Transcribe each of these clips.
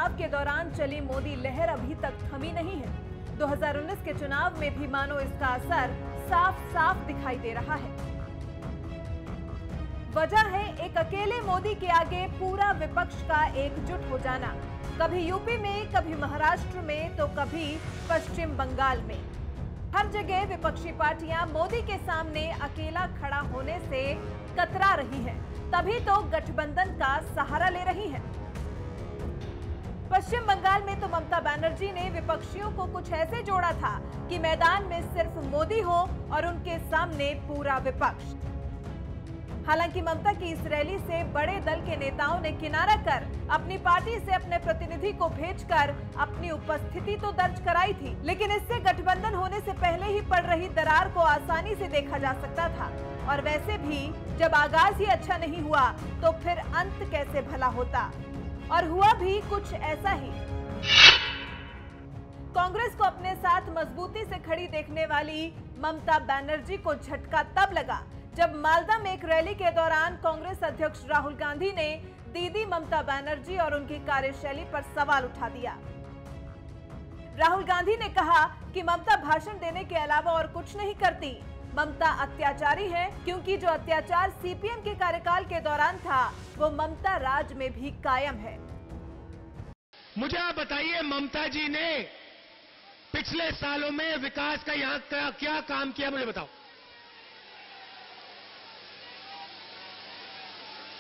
चुनाव के दौरान चली मोदी लहर अभी तक थमी नहीं है। 2019 के चुनाव में भी मानो इसका असर साफ साफ दिखाई दे रहा है। वजह है एक अकेले मोदी के आगे पूरा विपक्ष का एकजुट हो जाना। कभी यूपी में, कभी महाराष्ट्र में, तो कभी पश्चिम बंगाल में। हर जगह विपक्षी पार्टियां मोदी के सामने अकेला खड़ा होने से कतरा रही हैं। तभी तो गठबंधन का सहारा ले रही हैं। पश्चिम बंगाल में तो ममता बनर्जी ने विपक्षियों को कुछ ऐसे जोड़ा था कि मैदान में सिर्फ मोदी हो और उनके सामने पूरा विपक्ष। हालांकि ममता की इस रैली से बड़े दल के नेताओं ने किनारा कर अपनी पार्टी से अपने प्रतिनिधि को भेजकर अपनी उपस्थिति तो दर्ज कराई थी, लेकिन इससे गठबंधन होने से पहले ही पड़ रही दरार को आसानी से देखा जा सकता था। और वैसे भी जब आगाज ही अच्छा नहीं हुआ तो फिर अंत कैसे भला होता। और हुआ भी कुछ ऐसा ही। कांग्रेस को अपने साथ मजबूती से खड़ी देखने वाली ममता बनर्जी को झटका तब लगा जब मालदा में एक रैली के दौरान कांग्रेस अध्यक्ष राहुल गांधी ने दीदी ममता बनर्जी और उनकी कार्यशैली पर सवाल उठा दिया। राहुल गांधी ने कहा कि ममता भाषण देने के अलावा और कुछ नहीं करती। ममता अत्याचारी है, क्योंकि जो अत्याचार सीपीएम के कार्यकाल के दौरान था वो ममता राज में भी कायम है। मुझे आप बताइए, ममता जी ने पिछले सालों में विकास का यहां क्या काम किया, मुझे बताओ।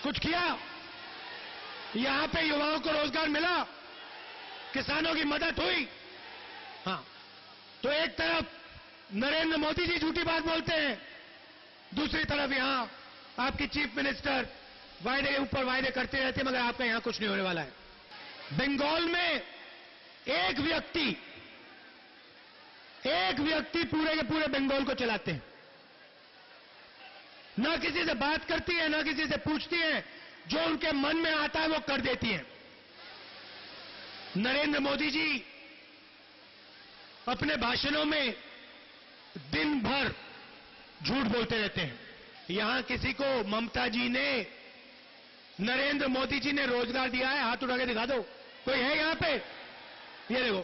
कुछ किया? यहां पे युवाओं को रोजगार मिला, किसानों की मदद हुई। हाँ, तो एक तरफ नरेंद्र मोदी जी झूठी बात बोलते हैं, दूसरी तरफ यहां आपकी चीफ मिनिस्टर वायदे के ऊपर वायदे करते रहते हैं, मगर आपका यहां कुछ नहीं होने वाला है। बंगाल में एक व्यक्ति पूरे के पूरे बंगाल को चलाते हैं। ना किसी से बात करती है, ना किसी से पूछती है, जो उनके मन में आता है वो कर देती है। नरेंद्र मोदी जी अपने भाषणों में दिन भर झूठ बोलते रहते हैं। यहां किसी को ममता जी ने, नरेंद्र मोदी जी ने रोजगार दिया है? हाथ उठा के दिखा दो। कोई है यहां पे? ये देखो,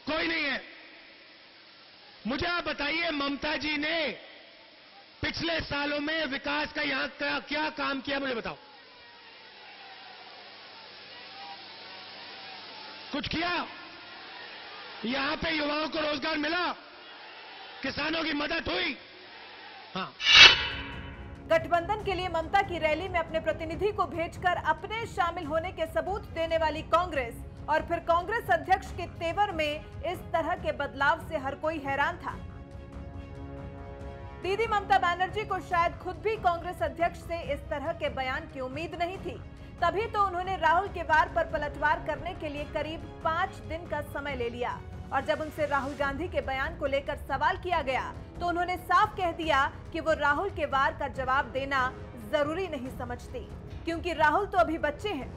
कोई नहीं है। मुझे आप बताइए, ममता जी ने पिछले सालों में विकास का यहां क्या काम किया, मुझे बताओ। कुछ किया? यहां पे युवाओं को रोजगार मिला, किसानों की मदद हुई। हाँ, गठबंधन के लिए ममता की रैली में अपने प्रतिनिधि को भेजकर अपने शामिल होने के सबूत देने वाली कांग्रेस और फिर कांग्रेस अध्यक्ष के तेवर में इस तरह के बदलाव से हर कोई हैरान था। दीदी ममता बनर्जी को शायद खुद भी कांग्रेस अध्यक्ष से इस तरह के बयान की उम्मीद नहीं थी। तभी तो उन्होंने राहुल के वार पर पलटवार करने के लिए करीब 5 दिन का समय ले लिया। और जब उनसे राहुल गांधी के बयान को लेकर सवाल किया गया तो उन्होंने साफ कह दिया कि वो राहुल के वार का जवाब देना जरूरी नहीं समझती, क्योंकि राहुल तो अभी बच्चे हैं।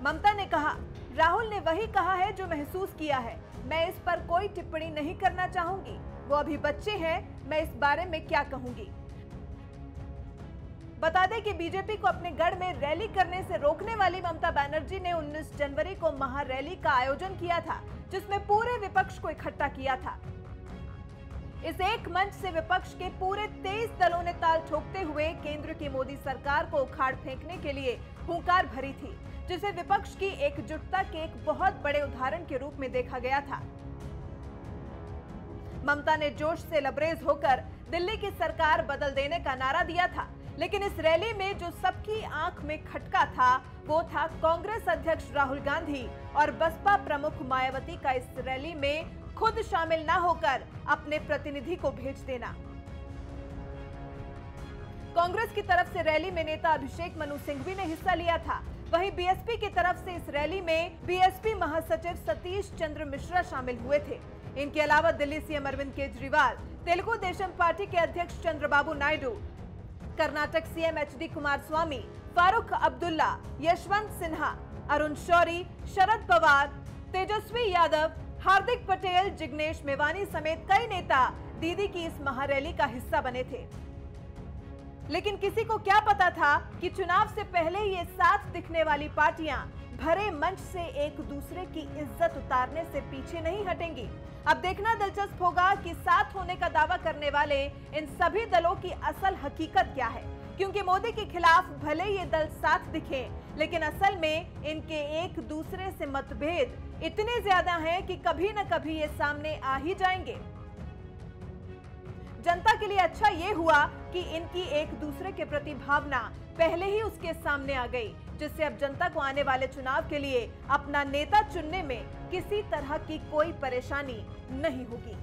ममता ने कहा, राहुल ने वही कहा है जो महसूस किया है, मैं इस पर कोई टिप्पणी नहीं करना चाहूंगी। वो अभी बच्चे हैं, मैं इस बारे में क्या कहूंगी। बता दें कि बीजेपी को अपने गढ़ में रैली करने से रोकने वाली ममता बनर्जी ने 19 जनवरी को महारैली का आयोजन किया था, जिसमें पूरे विपक्ष को इकट्ठा किया था। इस एक मंच से विपक्ष के पूरे 23 दलों ने ताल ठोकते हुए केंद्र की मोदी सरकार को उखाड़ फेंकने के लिए हुंकार भरी थी, जिसे विपक्ष की एकजुटता के एक बहुत बड़े उदाहरण के रूप में देखा गया था। ममता ने जोश से लबरेज होकर दिल्ली की सरकार बदल देने का नारा दिया था, लेकिन इस रैली में जो सबकी आंख में खटका था वो था कांग्रेस अध्यक्ष राहुल गांधी और बसपा प्रमुख मायावती का इस रैली में खुद शामिल न होकर अपने प्रतिनिधि को भेज देना। कांग्रेस की तरफ से रैली में नेता अभिषेक मनु सिंघवी ने हिस्सा लिया था। वहीं बीएसपी की तरफ से इस रैली में बीएसपी महासचिव सतीश चंद्र मिश्रा शामिल हुए थे। इनके अलावा दिल्ली सीएम अरविंद केजरीवाल, तेलुगु देशम पार्टी के अध्यक्ष चंद्रबाबू नायडू, कर्नाटक सीएम एचडी कुमारस्वामी, फारूक अब्दुल्ला, यशवंत सिन्हा, अरुण शौरी, शरद पवार, तेजस्वी यादव, हार्दिक पटेल, जिग्नेश मेवानी समेत कई नेता दीदी की इस महारैली का हिस्सा बने थे। लेकिन किसी को क्या पता था कि चुनाव से पहले ये साथ दिखने वाली पार्टियां भरे मंच से एक दूसरे की इज्जत उतारने से पीछे नहीं हटेंगी। अब देखना दिलचस्प होगा कि साथ होने का दावा करने वाले इन सभी दलों की असल हकीकत क्या है, क्योंकि मोदी के खिलाफ भले ये दल साथ दिखे, लेकिन असल में इनके एक दूसरे से मतभेद इतने ज्यादा हैं कि कभी न कभी ये सामने आ ही जाएंगे। जनता के लिए अच्छा ये हुआ कि इनकी एक दूसरे के प्रति भावना पहले ही उसके सामने आ गई, जिससे अब जनता को आने वाले चुनाव के लिए अपना नेता चुनने में किसी तरह की कोई परेशानी नहीं होगी।